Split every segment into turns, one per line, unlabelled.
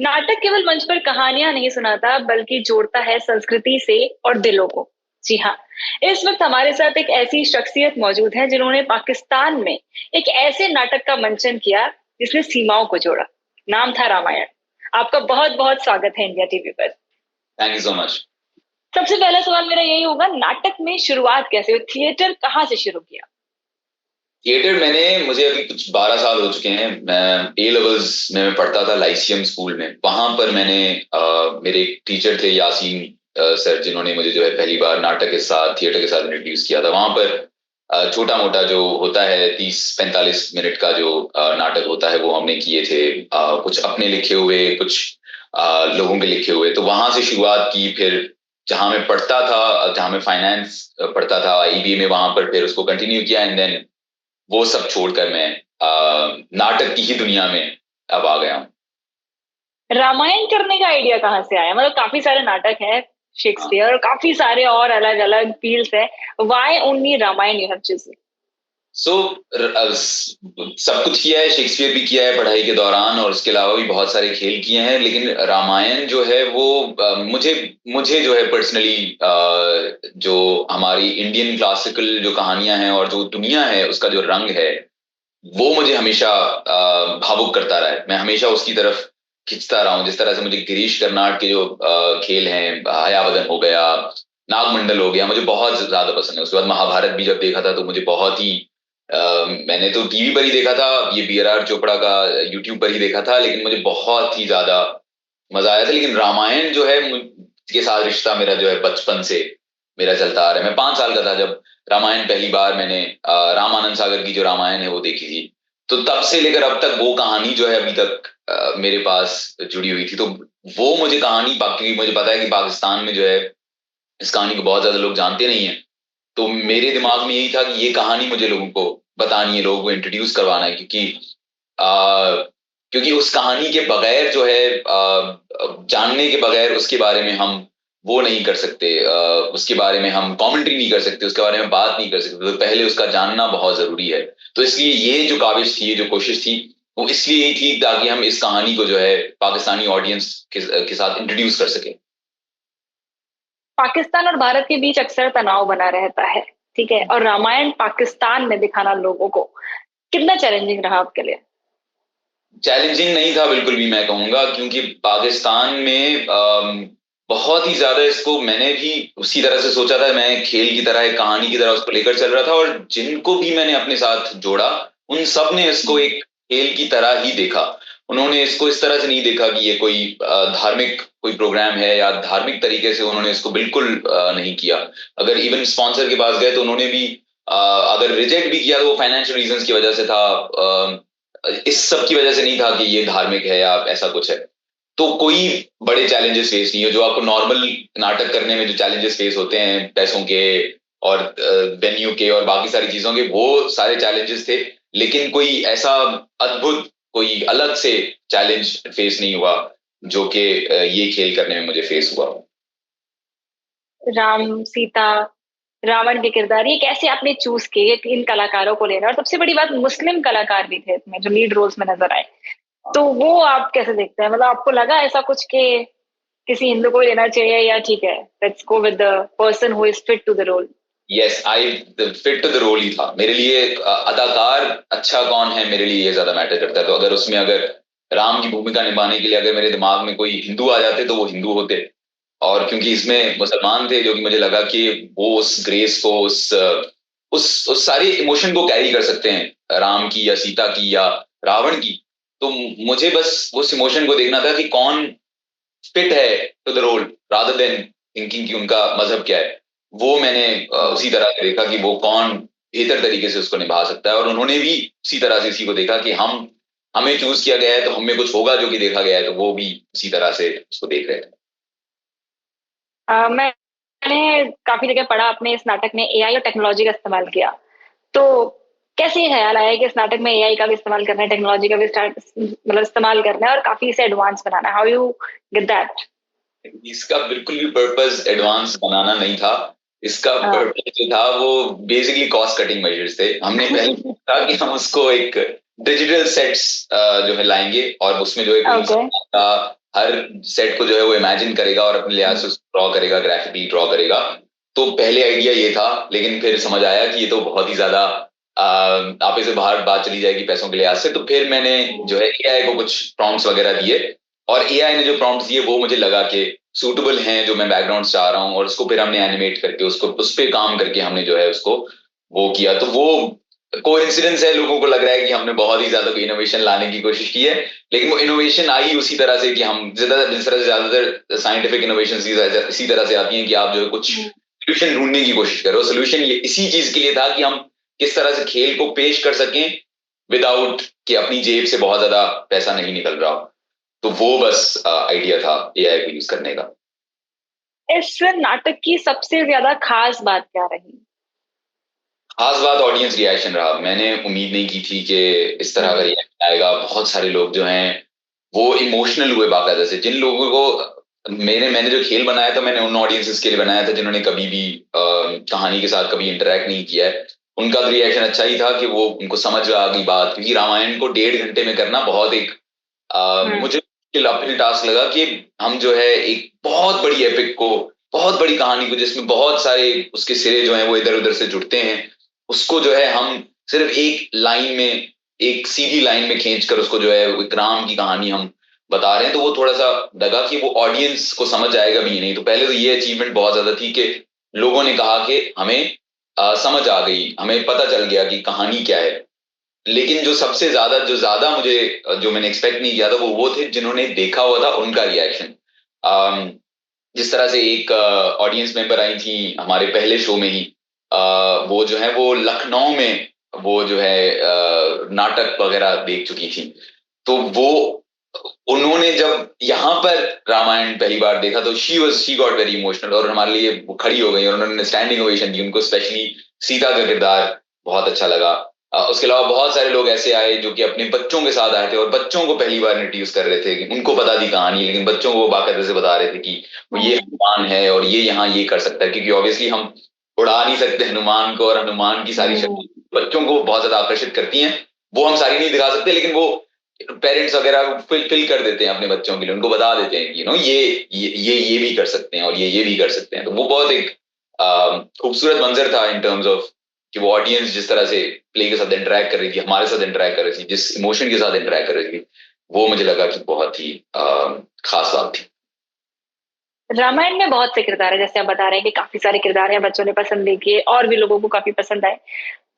नाटक केवल मंच पर कहानियां नहीं सुनाता बल्कि जोड़ता है संस्कृति से और दिलों को। जी हाँ। इस वक्त हमारे साथ एक ऐसी शख्सियत मौजूद है जिन्होंने पाकिस्तान में एक ऐसे नाटक का मंचन किया जिसने सीमाओं को जोड़ा। नाम था रामायण। आपका बहुत बहुत स्वागत है इंडिया टीवी पर।
Thank you so much.
सबसे पहला सवाल मेरा यही होगा, नाटक में शुरुआत कैसे हुई? थिएटर कहाँ से शुरू किया?
थिएटर मुझे अभी कुछ 12 साल हो चुके हैं। मैं ए लेवल्स में मैं पढ़ता था लाइसियम स्कूल में। वहां पर मेरे एक टीचर थे यासीन सर, जिन्होंने मुझे जो है पहली बार नाटक के साथ थिएटर के साथ इंट्रोड्यूस किया था। वहां पर छोटा मोटा जो होता है 30-45 मिनट का जो नाटक होता है वो हमने किए थे। कुछ अपने लिखे हुए, कुछ लोगों के लिखे हुए। तो वहां से शुरुआत की। फिर जहां मैं पढ़ता था, जहां मैं फाइनेंस पढ़ता था आईबी में, वहां पर फिर उसको कंटिन्यू किया। एंड देन वो सब छोड़कर मैं नाटक की ही दुनिया में अब आ गया हूँ।
रामायण करने का आइडिया कहाँ से आया? मतलब काफी सारे नाटक हैं,
हाँ।
शेक्सपियर और काफी सारे और अलग अलग फील्ड्स है। Why only Ramayan you have chosen?
So सब कुछ किया है, शेक्सपियर भी किया है पढ़ाई के दौरान, और उसके अलावा भी बहुत सारे खेल किए हैं। लेकिन रामायण जो है वो मुझे मुझे जो है पर्सनली जो हमारी इंडियन क्लासिकल जो कहानियां हैं और जो दुनिया है उसका जो रंग है, वो मुझे हमेशा भावुक करता रहा है। मैं हमेशा उसकी तरफ खिंचता रहा हूँ। जिस तरह से मुझे गिरीश कर्नाड के जो खेल हैं, हयावदन हो गया, नागमंडल हो गया, मुझे बहुत ज्यादा पसंद है। उसके बाद महाभारत भी जब देखा था तो मुझे बहुत ही मैंने तो टीवी पर ही देखा था, ये BRR चोपड़ा का यूट्यूब पर ही देखा था, लेकिन मुझे बहुत ही ज्यादा मजा आया था। लेकिन रामायण जो है के साथ रिश्ता मेरा जो है बचपन से मेरा चलता आ रहा है। मैं 5 साल का था जब रामायण पहली बार मैंने रामानंद सागर की जो रामायण है वो देखी थी। तो तब से लेकर अब तक वो कहानी जो है अभी तक मेरे पास जुड़ी हुई थी। तो वो मुझे कहानी, बाकी मुझे पता है कि पाकिस्तान में जो है इस कहानी को बहुत ज्यादा लोग जानते नहीं है। तो मेरे दिमाग में यही था कि ये कहानी मुझे लोगों को बतानी है, लोगों को इंट्रोड्यूस करवाना है, क्योंकि उस कहानी के बगैर जो है जानने के बगैर उसके बारे में हम वो नहीं कर सकते, उसके बारे में हम कमेंट्री नहीं कर सकते, उसके बारे में बात नहीं कर सकते। तो पहले उसका जानना बहुत जरूरी है। तो इसलिए ये जो काविश थी, ये जो कोशिश थी, वो इसलिए ही थी ताकि हम इस कहानी को जो है पाकिस्तानी ऑडियंस के साथ इंट्रोड्यूस कर सके।
पाकिस्तान और भारत के बीच अक्सर तनाव बना रहता है, ठीक है, और रामायण पाकिस्तान में दिखाना लोगों को कितना चैलेंजिंग रहा आपके लिए?
चैलेंजिंग नहीं था बिल्कुल भी, मैं कहूंगा, क्योंकि पाकिस्तान में बहुत ही ज्यादा इसको मैंने भी उसी तरह से सोचा था। मैं खेल की तरह, एक कहानी की तरह उसको लेकर चल रहा था, और जिनको भी मैंने अपने साथ जोड़ा उन सब ने इसको एक खेल की तरह ही देखा। उन्होंने इसको इस तरह से नहीं देखा कि ये कोई धार्मिक कोई प्रोग्राम है, या धार्मिक तरीके से उन्होंने इसको बिल्कुल नहीं किया। अगर इवन स्पॉन्सर के पास गए तो उन्होंने भी अगर रिजेक्ट भी किया तो वो फाइनेंशियल रीजंस की वजह से था, इस सब की वजह से नहीं था कि ये धार्मिक है या ऐसा कुछ है। तो कोई बड़े चैलेंजेस फेस नहीं है जो आपको नॉर्मल नाटक करने में जो चैलेंजेस फेस होते हैं, पैसों के और वेन्यू के और बाकी सारी चीजों के, वो सारे चैलेंजेस थे। लेकिन कोई ऐसा अद्भुत, कोई अलग से चैलेंज फेस नहीं हुआ जो कि ये खेल करने में मुझे फेस हुआ।
राम सीता, रावण के किरदार, ये कैसे आपने चूज किए इन कलाकारों को लेना? और सबसे बड़ी बात, मुस्लिम कलाकार भी थे इसमें जो लीड रोल्स में नजर आए। तो वो आप कैसे देखते हैं? मतलब आपको लगा ऐसा कुछ कि किसी हिंदू को ही लेना चाहिए, या ठीक है let's go with the person who is fit to the role?
Yes, I fit to the role ही था मेरे लिए। अदाकार अच्छा कौन है मेरे लिए ये ज्यादा मैटर करता है। तो अगर उसमें अगर राम की भूमिका निभाने के लिए अगर मेरे दिमाग में कोई हिंदू आ जाते तो वो हिंदू होते। और क्योंकि इसमें मुसलमान थे जो कि मुझे लगा कि वो उस ग्रेस को, उस सारी इमोशन को कैरी कर सकते हैं, राम की या सीता की या रावण की। तो मुझे बस उस इमोशन को देखना था कि कौन फिट है to the role, rather than thinking कि उनका मजहब क्या है। वो मैंने उसी तरह से देखा कि वो कौन बेहतर तरीके से उसको निभा सकता है, और उन्होंने भी उसी तरह से इसी को देखा कि हम हमें चूज किया गया है तो हमें कुछ होगा जो कि देखा गया है, तो वो भी उसी तरह से उसको देख रहे थे।
मैंने काफी जगह पढ़ा आपने इस नाटक में एआई और टेक्नोलॉजी का इस्तेमाल किया। तो कैसे ये ख्याल आया कि इस नाटक में एआई का भी इस्तेमाल करना है, टेक्नोलॉजी का भी मतलब इस्तेमाल करना है और काफी इसे एडवांस बनाना है? How you get that?
इसका बिल्कुल भी पर्पस एडवांस बनाना नहीं था। इसका
हाँ।
पर्पस जो था वो बेसिकली कॉस्ट कटिंग मेजर्स थे। हमने पहले सोचा कि हम उसको एक डिजिटल सेट्स जो है लाएंगे, और उसमें जो एक
ओके।
इंसान का हर सेट को जो है वो इमेजिन करेगा और अपने लिहाज से ड्रॉ करेगा, ग्राफिकली ड्रॉ करेगा। तो पहले आइडिया ये था, लेकिन फिर समझ आया कि ये तो बहुत ही ज्यादा आप इसे बाहर बात चली जाएगी पैसों के लिहाज से। तो फिर मैंने जो है एआई को कुछ प्रॉम्प्ट्स वगैरह दिए, और एआई ने जो प्रॉम्प्ट्स दिए वो मुझे लगा कि सूटेबल हैं जो मैं बैकग्राउंड चाह रहा हूँ, और उसको फिर हमने एनिमेट करके उसको उस पर काम करके हमने जो है उसको वो किया। तो वो कोइंसिडेंस है, लोगों को लग रहा है कि हमने बहुत ही ज्यादा कोई इनोवेशन लाने की कोशिश की है, लेकिन वो इनोवेशन आई उसी तरह से कि हम ज्यादा जिस तरह से ज्यादातर साइंटिफिक इनोवेशन इसी तरह से आती हैं कि आप जो है कुछ सोल्यूशन ढूंढने की कोशिश करो। सोल्यूशन ये इसी चीज के लिए था कि हम किस तरह से खेल को पेश कर सकें विदाउट कि अपनी जेब से बहुत ज्यादा पैसा नहीं निकल रहा हो। तो वो बस आइडिया था एआई को यूज करने का।
इस नाटक की सबसे ज्यादा खास बात क्या रही?
खास बात ऑडियंस रिएक्शन रहा। मैंने उम्मीद नहीं की थी कि इस तरह का रिएक्शन आएगा। बहुत सारे लोग जो हैं वो इमोशनल हुए बाकायदा से। जिन लोगों को मैंने जो खेल बनाया था, मैंने उन ऑडियंसेस के लिए बनाया था जिन्होंने कभी भी कहानी के साथ कभी इंटरेक्ट नहीं किया है। उनका तो रिएक्शन अच्छा ही था कि वो उनको समझ आ गई बात, क्योंकि रामायण को 1.5 घंटे में करना बहुत एक मुझे अपहिल टास्क लगा कि हम जो है एक बहुत बड़ी एपिक को, बहुत बड़ी कहानी को जिसमें बहुत सारे उसके सिरे जो हैं वो इधर उधर से जुड़ते हैं, उसको जो है हम सिर्फ एक लाइन में, एक सीधी लाइन में खींच कर उसको जो है एक राम की कहानी हम बता रहे हैं। तो वो थोड़ा सा लगा कि वो ऑडियंस को समझ आएगा भी नहीं। तो पहले तो ये अचीवमेंट बहुत ज्यादा थी कि लोगों ने कहा कि हमें समझ आ गई, हमें पता चल गया कि कहानी क्या है। लेकिन जो ज्यादा मुझे जो मैंने एक्सपेक्ट नहीं किया था वो थे जिन्होंने देखा हुआ था उनका रिएक्शन। जिस तरह से एक ऑडियंस मेंबर आई थी हमारे पहले शो में ही, वो जो है वो लखनऊ में वो जो है नाटक वगैरह देख चुकी थी। तो वो उन्होंने जब यहाँ पर रामायण पहली बार देखा तो शी गॉट वेरी इमोशनल, और हमारे लिए वो खड़ी हो गई और उन्होंने स्टैंडिंग ओवेशन दी। उनको स्पेशली सीता का किरदार बहुत अच्छा लगा। उसके अलावा बहुत सारे लोग ऐसे आए जो कि अपने बच्चों के साथ आए थे और बच्चों को पहली बार इंट्रोड्यूस कर रहे थे। कि उनको पता थी कहानी, लेकिन बच्चों को वो बाकायदे से बता रहे थे कि ये हनुमान है और ये यहाँ ये कर सकता है, क्योंकि ऑब्वियसली हम उड़ा नहीं सकते हनुमान को, और हनुमान की सारी शक्ति बच्चों को बहुत ज्यादा आकर्षित करती हैं। वो हम सारी नहीं दिखा सकते, लेकिन वो पेरेंट्स वगैरह फिल कर देते हैं अपने बच्चों के लिए, उनको बता देते हैं कि ये भी कर सकते हैं और ये भी कर सकते हैं। तो वो बहुत एक खूबसूरत मंजर था इन टर्म्स ऑफ कि वो ऑडियंस जिस तरह से प्ले के साथ इंटरेक्ट कर रही थी, हमारे साथ इंटरेक्ट कर रही थी, जिस इमोशन के साथ इंटरेक्ट कर रही थी, वो मुझे लगा कि बहुत ही खास बात थी।
रामायण में बहुत से किरदार है, जैसे आप बता रहे हैं कि काफी सारे किरदार हैं, बच्चों ने पसंद भी किए और भी लोगों को काफी पसंद आए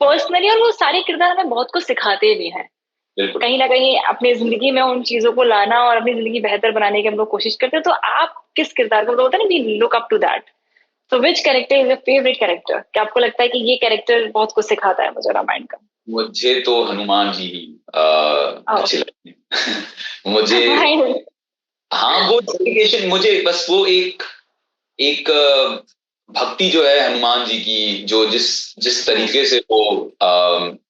पर्सनली, और वो सारे किरदार हमें बहुत कुछ सिखाते भी हैं। कहीं ना कहीं अपनी जिंदगी में उन चीजों को लाना और अपनी जिंदगी बेहतर बनाने की हम लोग कोशिश करते हैं। तो आप किस किरदार को बोलते हैं ना, we look up to that, तो which character is your favourite character? क्या आपको लगता है कि ये कैरेक्टर बहुत कुछ सिखाता है मुझे रामायण का?
मुझे तो हनुमान जी ही अच्छे लगते हैं। मुझे हाँ, वो डेडिकेशन, मुझे बस वो एक एक भक्ति जो है हनुमान जी की, जो जिस जिस तरीके से वो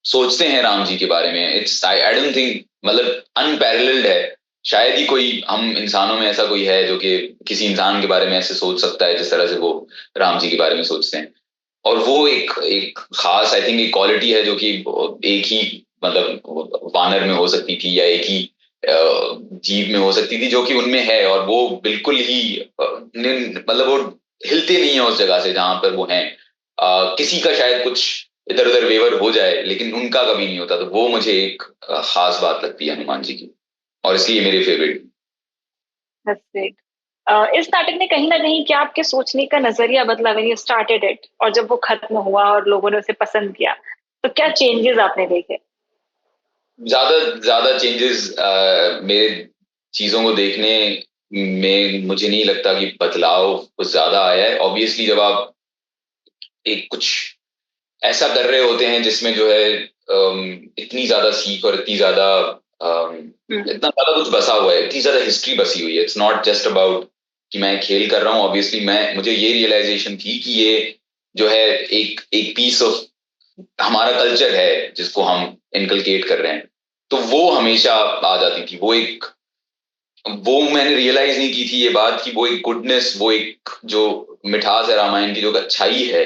सोचते हैं राम जी के बारे में, इट्स आई डोंट थिंक, मतलब अनपैरेलल्ड है। शायद ही कोई हम इंसानों में ऐसा कोई है जो कि किसी इंसान के बारे में ऐसे सोच सकता है जिस तरह से वो राम जी के बारे में सोचते हैं। और वो एक एक खास, आई थिंक, एक क्वालिटी है जो कि एक ही, मतलब वानर में हो सकती थी या एक ही जीव में हो सकती थी, जो कि उनमें है। और वो बिल्कुल ही मतलब वो हिलते नहीं है उस जगह से जहां पर वो हैं। किसी का शायद कुछ इधर उधर वेवर हो जाए, लेकिन उनका कभी नहीं होता। तो वो मुझे एक खास बात लगती है हनुमान जी की, और इसलिए मेरे फेवरेट।
इस नाटक ने कहीं ना कहीं क्या आपके सोचने का नजरिया बदला व्हेन यू स्टार्टेड इट, और जब वो खत्म हुआ और लोगों ने उसे पसंद किया, तो क्या चेंजेस आपने देखे?
ज्यादा ज्यादा चेंजेस मेरे चीजों को देखने में मुझे नहीं लगता कि बदलाव कुछ ज्यादा आया है। ऑब्वियसली जब आप एक कुछ ऐसा कर रहे होते हैं जिसमें जो है इतनी ज्यादा सीख और इतनी ज्यादा इतना ज्यादा कुछ बसा हुआ है, इतनी ज्यादा हिस्ट्री बसी हुई है। इट्स नॉट जस्ट अबाउट कि मैं खेल कर रहा हूँ। ऑब्वियसली मुझे ये रियलाइजेशन थी कि ये जो है एक एक पीस ऑफ हमारा कल्चर है जिसको हम इनकलकेट कर रहे हैं। तो वो हमेशा आ जाती थी। वो मैंने रियलाइज नहीं की थी ये बात कि वो एक गुडनेस, वो एक जो मिठास है रामायण की, जो अच्छाई है,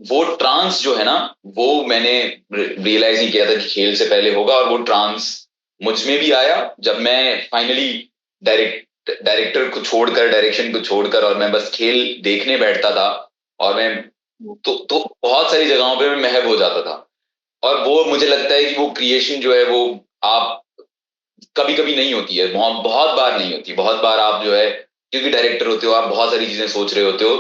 वो ट्रांस जो है ना, वो मैंने रियलाइज नहीं किया था कि खेल से पहले होगा। और वो ट्रांस मुझ में भी आया जब मैं फाइनली डायरेक्टर को छोड़कर, डायरेक्शन को छोड़कर, और मैं बस खेल देखने बैठता था, और मैं तो बहुत सारी जगहों पे मैं महव हो जाता था। और वो मुझे लगता है कि वो क्रिएशन जो है वो आप कभी कभी नहीं होती है, बहुत बहुत बार नहीं होती। बहुत बार आप जो है, क्योंकि डायरेक्टर होते हो, आप बहुत सारी चीजें सोच रहे होते हो,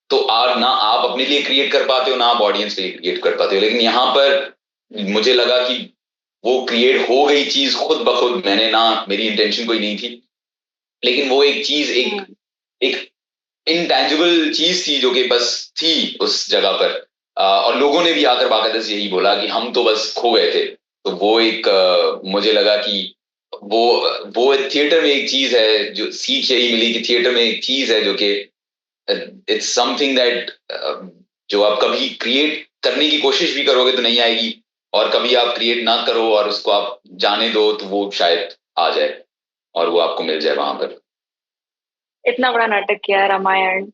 तो आप ना आप अपने लिए क्रिएट कर पाते हो, ना आप ऑडियंस के लिए क्रिएट कर पाते हो। लेकिन यहाँ पर मुझे लगा कि वो क्रिएट हो गई चीज खुद ब खुद, मैंने ना, मेरी इंटेंशन कोई नहीं थी, लेकिन वो एक चीज, एक इनटैंजिबल चीज थी जो कि बस थी उस जगह पर। और लोगों ने भी आकर बाकायदा से यही बोला कि हम तो बस खो गए थे। तो वो एक मुझे लगा कि वो वो थिएटर में एक चीज है, जो सीख यही मिली कि थिएटर में एक चीज है जो कि इट्स समथिंग दैट जो आप कभी क्रिएट करने की कोशिश भी करोगे तो नहीं आएगी, और कभी आप क्रिएट ना करो और उसको आप जाने दो तो वो शायद आ जाए और वो आपको मिल जाए वहां पर।
इतना बड़ा नाटक किया रामायण,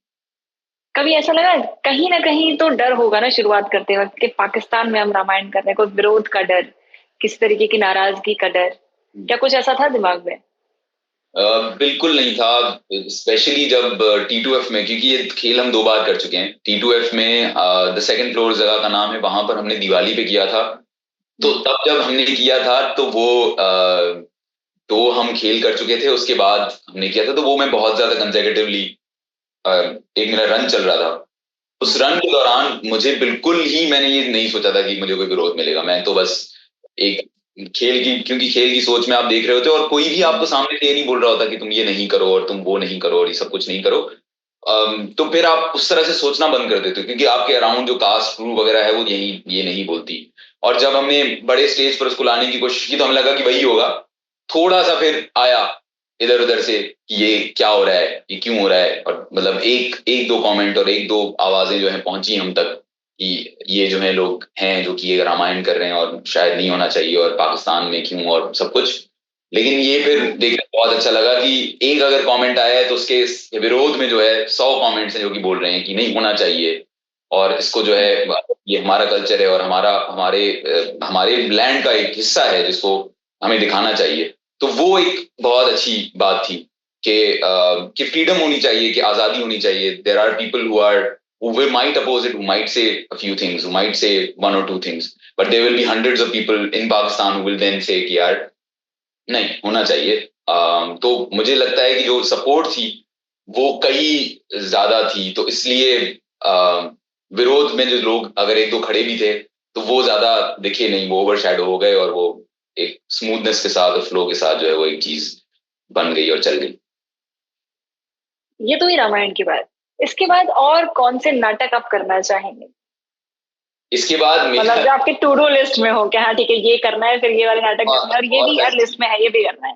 कभी ऐसा लगा कहीं ना कहीं तो डर होगा ना शुरुआत करते वक्त कि पाकिस्तान में हम रामायण कर रहे हैं, कोई विरोध का डर, किसी तरीके की नाराजगी का डर, क्या कुछ ऐसा था दिमाग में?
बिल्कुल नहीं था। स्पेशली जब T2F में, क्योंकि ये खेल हम 2 बार कर चुके हैं। T2F में द सेकंड फ्लोर जगह का नाम है, वहां पर हमने दिवाली पे किया था। तो तब जब हमने किया था तो वो तो हम खेल कर चुके थे, उसके बाद हमने किया था, तो वो मैं बहुत ज्यादा कंसेक्यूटिवली एक मेरा रन चल रहा था। उस रन के दौरान मुझे बिल्कुल ही, मैंने ये नहीं सोचा था कि मुझे कोई विरोध मिलेगा। मैं तो बस एक खेल की, क्योंकि खेल की सोच में आप देख रहे होते हो, और कोई भी आपको सामने से ये नहीं बोल रहा होता कि तुम ये नहीं करो और तुम वो नहीं करो और ये सब कुछ नहीं करो। तो फिर आप उस तरह से सोचना बंद कर देते हो, क्योंकि आपके अराउंड जो कास्ट क्रू वगैरह है वो यही ये नहीं बोलती। और जब हमने बड़े स्टेज पर उसको लाने की कोशिश की तो हमें लगा कि वही होगा। थोड़ा सा फिर आया इधर उधर से कि ये क्या हो रहा है, ये क्यों हो रहा है, और मतलब एक एक दो कमेंट और एक दो आवाजें जो है पहुंची हम तक कि ये जो है लोग हैं जो कि ये रामायण कर रहे हैं और शायद नहीं होना चाहिए, और पाकिस्तान में क्यों, और सब कुछ। लेकिन ये फिर देखकर बहुत अच्छा लगा कि एक अगर कमेंट आया है तो उसके विरोध में जो है 100 कमेंट्स हैं जो कि बोल रहे हैं कि नहीं होना चाहिए, और इसको जो है, ये हमारा कल्चर है और हमारे लैंड का एक हिस्सा है जिसको हमें दिखाना चाहिए। तो वो एक बहुत अच्छी बात थी कि फ्रीडम होनी चाहिए, कि आजादी होनी चाहिए। There are people who might oppose it, who might say a few things, who might say one or two things, but there will be hundreds of people in Pakistan who will then say कि यार नहीं होना चाहिए। तो मुझे लगता है कि जो सपोर्ट थी वो कई ज्यादा थी, तो इसलिए विरोध में जो लोग अगर एक दो खड़े भी थे तो वो ज्यादा दिखे नहीं, वो ओवर शैडो हो गए, और वो एक स्मूथनेस के साथ और फ्लो के साथ जो है वो एक चीज बन गई और चल गई।
ये तो ही रामायण की बात। इसके बाद और कौन से नाटक आप करना चाहेंगे?
इसके बाद
मतलब जो आपके टू डू लिस्ट में हो कि हाँ ठीक है ये करना है, फिर ये वाले नाटक करना है, और ये भी यार लिस्ट में है, ये भी करना है।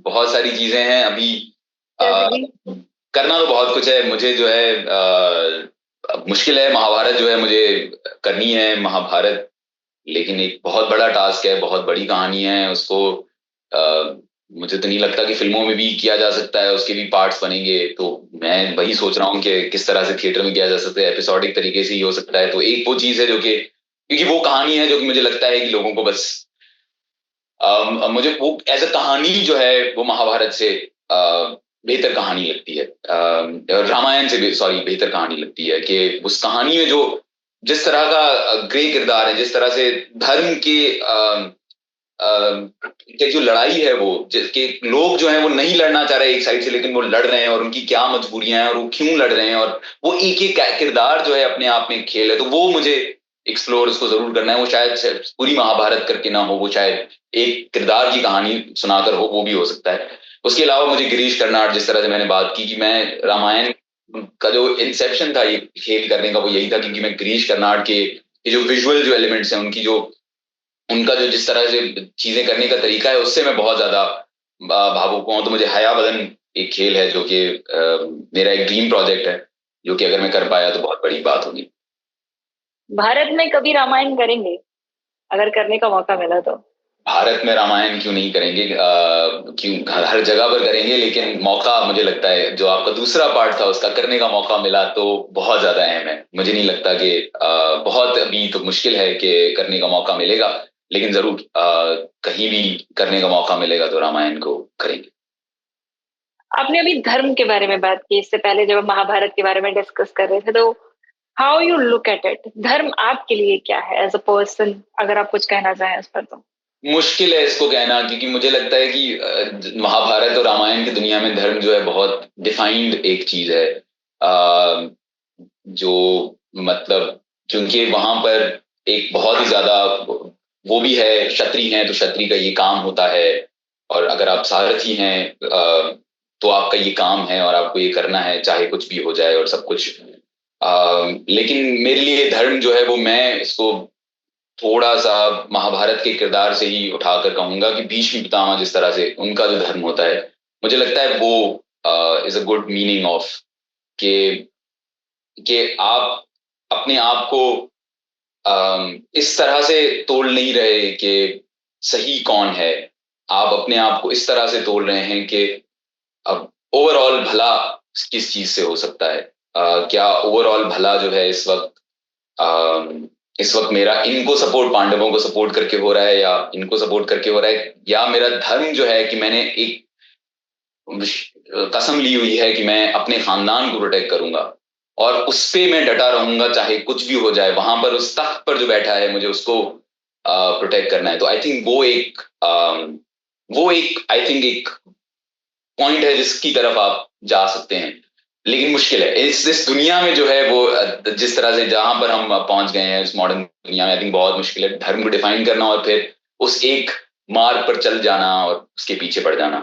बहुत सारी चीजें हैं अभी।
जैसे कि
करना तो बहुत कुछ है मुझे, जो है मुश्किल है। महाभारत जो है मुझे करनी है, महाभारत, लेकिन एक बहुत बड़ा टास्क है, बहुत बड़ी कहानी है उसको। मुझे तो नहीं लगता कि फिल्मों में भी किया जा सकता है, उसके भी पार्ट्स बनेंगे। तो मैं वही सोच रहा हूँ कि किस तरह से थिएटर में किया जा सकता है, एपिसोडिक तरीके से ही हो सकता है। तो एक वो चीज है जो कि, क्योंकि वो कहानी है जो कि मुझे लगता है कि लोगों को बस मुझे वो एज अ कहानी जो है वो महाभारत से बेहतर कहानी लगती है, रामायण से सॉरी बेहतर कहानी लगती है। कि उस कहानी में जो जिस तरह का ग्रे किरदार है, जिस तरह से धर्म के जो लड़ाई है, वो जिसके लोग जो है वो नहीं लड़ना चाह रहे एक साइड से, लेकिन वो लड़ रहे हैं, और उनकी क्या मजबूरियां हैं और वो क्यों लड़ रहे हैं, और वो एक एक किरदार जो है अपने आप में एक खेल है। तो वो मुझे एक्सप्लोर उसको जरूर करना है। वो शायद पूरी महाभारत करके ना हो, वो शायद एक किरदार की कहानी सुनाकर हो, वो भी हो सकता है। उसके अलावा मुझे गिरीश कर्नाड, जिस तरह से मैंने बात की कि मैं रामायण का जो इंसेप्शन था ये खेल करने का, वो यही था क्योंकि मैं गिरीश कर्नाड के जो विजुअल जो एलिमेंट्स हैं, उनका जो जिस तरह से चीजें करने का तरीका है, उससे मैं बहुत ज्यादा भावुक हूँ। तो मुझे हया बदन एक खेल है जो कि मेरा एक ड्रीम प्रोजेक्ट है, जो कि अगर मैं कर पाया तो बहुत बड़ी बात होगी।
भारत में कभी रामायण करेंगे अगर करने का मौका मिला तो?
भारत में रामायण क्यों नहीं करेंगे, क्यों, हर जगह पर करेंगे, लेकिन मौका मुझे लगता है जो आपका दूसरा पार्ट था उसका करने का मौका मिला तो बहुत ज्यादा अहम है। मुझे नहीं लगता कि बहुत अभी तो मुश्किल है कि करने का मौका मिलेगा, लेकिन जरूर कहीं भी करने का मौका मिलेगा तो रामायण को करेंगे।
आपने अभी धर्म के बारे में बात की, इससे पहले जब हम महाभारत के बारे में डिस्कस कर रहे थे, तो how you look at it, धर्म आपके लिए क्या है एज अ पर्सन, अगर आप कुछ कहना चाहें उस पर तो।
मुश्किल है इसको कहना, क्योंकि मुझे लगता है कि महाभारत और रामायण की दुनिया में धर्म जो है बहुत डिफाइंड एक चीज है। जो मतलब क्योंकि वहां पर एक बहुत ही ज्यादा वो भी है, क्षत्रिय हैं तो क्षत्रिय का ये काम होता है, और अगर आप सारथी हैं तो आपका ये काम है और आपको ये करना है चाहे कुछ भी हो जाए और सब कुछ। लेकिन मेरे लिए धर्म जो है वो मैं इसको थोड़ा सा महाभारत के किरदार से ही उठाकर कहूंगा कि भीष्म पितामह जिस तरह से उनका जो धर्म होता है, मुझे लगता है वो is a good meaning of के आप अपने आप को इस तरह से तोल नहीं रहे कि सही कौन है। आप अपने आप को इस तरह से तोल रहे हैं कि अब ओवरऑल भला किस चीज से हो सकता है। क्या ओवरऑल भला जो है इस वक्त मेरा इनको सपोर्ट, पांडवों को सपोर्ट करके हो रहा है या इनको सपोर्ट करके हो रहा है, या मेरा धर्म जो है कि मैंने एक कसम ली हुई है कि मैं अपने खानदान को प्रोटेक्ट करूंगा और उस पे मैं डटा रहूंगा चाहे कुछ भी हो जाए, वहां पर उस तख्त पर जो बैठा है मुझे उसको प्रोटेक्ट करना है। तो आई थिंक वो एक आई थिंक एक पॉइंट है जिसकी तरफ आप जा सकते हैं। लेकिन मुश्किल है इस दुनिया में जो है वो जिस तरह से जहां पर हम पहुंच गए हैं इस मॉडर्न दुनिया में, आई थिंक बहुत मुश्किल है धर्म को डिफाइन करना और फिर उस एक मार्ग पर चल जाना और उसके पीछे पड़ जाना।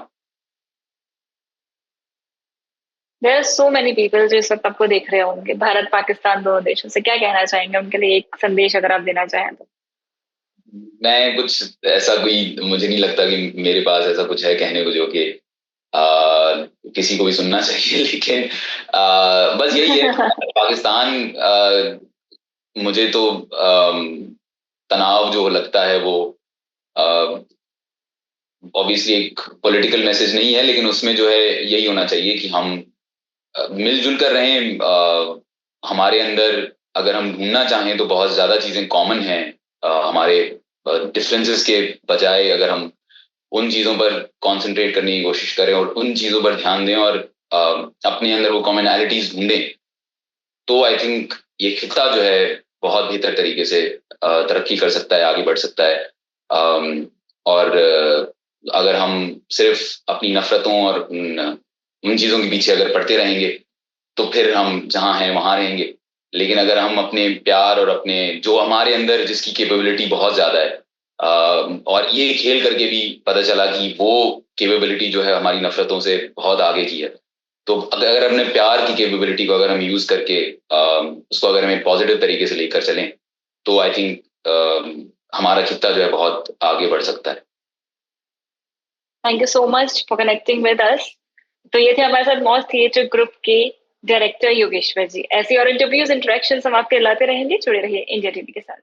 There are so many people जो इस वक्त आपको देख रहे होंगे भारत पाकिस्तान दोनों देशों से, क्या कहना चाहेंगे उनके लिए, एक संदेश अगर आप देना चाहें तो।
मैं कुछ ऐसा कोई मुझे नहीं लगता कि मेरे पास ऐसा कुछ है कहने को जो कि किसी को भी सुनना चाहिए लेकिन बस यही है पाकिस्तान। मुझे तो तनाव जो लगता है वो ऑब्वियसली एक पॉलिटिकल मैसेज नहीं है, लेकिन उसमें जो है यही होना चाहिए कि हम मिलजुल कर रहें। हमारे अंदर अगर हम ढूंढना चाहें तो बहुत ज्यादा चीजें कॉमन हैं। हमारे डिफरेंसेस के बजाय अगर हम उन चीजों पर कंसंट्रेट करने की कोशिश करें और उन चीजों पर ध्यान दें और अपने अंदर वो कॉमनैलिटीज ढूंढें, तो आई थिंक ये खिता जो है बहुत बेहतर तरीके से तरक्की कर सकता है, आगे बढ़ सकता है। और अगर हम सिर्फ अपनी नफरतों और उन चीजों के पीछे अगर पड़ते रहेंगे तो फिर हम जहाँ हैं वहां रहेंगे। लेकिन अगर हम अपने प्यार और अपने जो हमारे अंदर जिसकी कैपेबिलिटी बहुत ज्यादा है, और ये खेल करके भी पता चला कि वो कैपेबिलिटी जो है हमारी नफरतों से बहुत आगे की है, तो अगर अपने प्यार की कैपेबिलिटी को अगर हम यूज करके उसको अगर हमें पॉजिटिव तरीके से लेकर चलें, तो आई थिंक हमारा खित्ता जो है बहुत आगे बढ़ सकता है।
Thank you so much for connecting with us. तो ये थे हमारे साथ मॉस थिएटर ग्रुप के डायरेक्टर योगेश्वर जी। ऐसी और इंटरव्यूज इंटरेक्शन हम आपके लाते रहेंगे, जुड़े रहिए इंडिया टीवी के साथ।